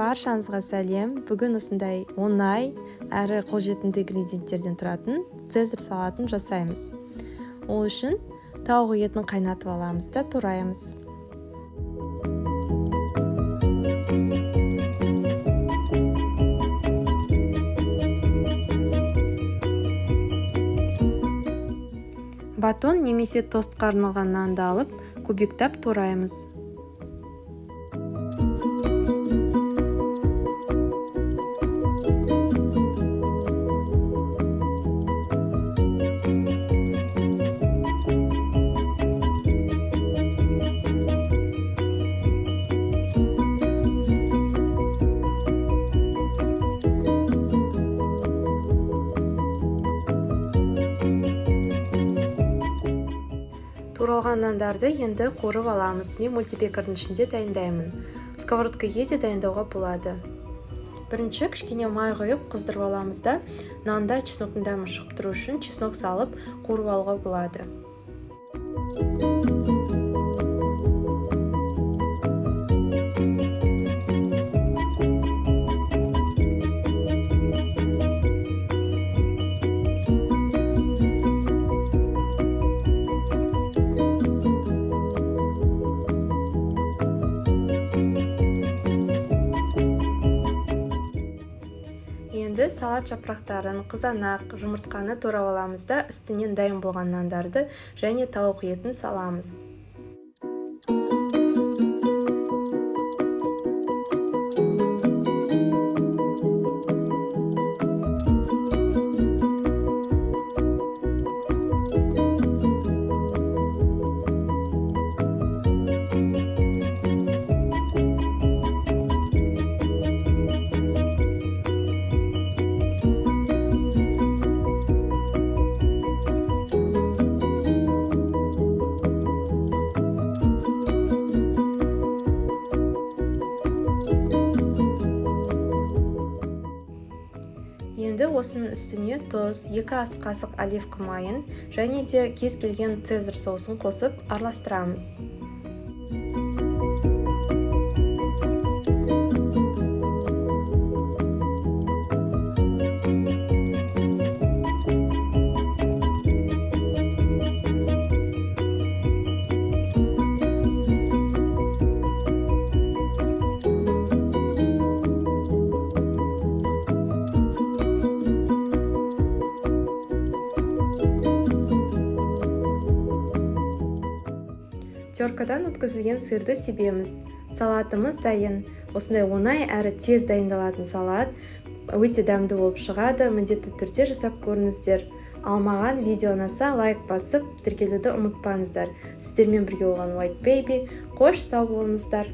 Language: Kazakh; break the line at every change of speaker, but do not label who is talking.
Баршаңызға сәлем. Бүгін осындай оңай әрі қолжетімді ингредиенттерден тұратын цезарь салатын жасаймыз. Ол үшін тауық етін қайнатып аламыз да тураймыз. Батон немесе тостқа арналған нанды алып, кубиктап тураймыз. Туралған нандарды енді қуырып аламыз. Мен мультипекардің ішінде дайындаймын. Сковородкаға де дайындауға болады. Бірінші кішкене май құйып қыздырып аламыз да, нанда чесноктың дәмі шығып тұру үшін чеснок салып қуырып алуға болады. Енді салат жапырақтарын, қызанақ, жұмыртқаны турап аламыз да, үстінен дайын болған нандарды және тауық етін саламыз. Енді осының үстіне тұз, 2 ас қасық оливка майын және де кез келген цезарь соусын қосып араластырамыз. Теркадан өткізілген сырды себеміз. Салатымыз дайын. Осындай оңай әрі тез дайындалатын салат өте дәмді болып шығады. Міндетті түрде жасап көріңіздер. Ал маған видео ұнаса лайк басып, тіркелуді ұмытпаңыздар. Сіздермен бірге болған White Baby. Қош сау болыңыздар.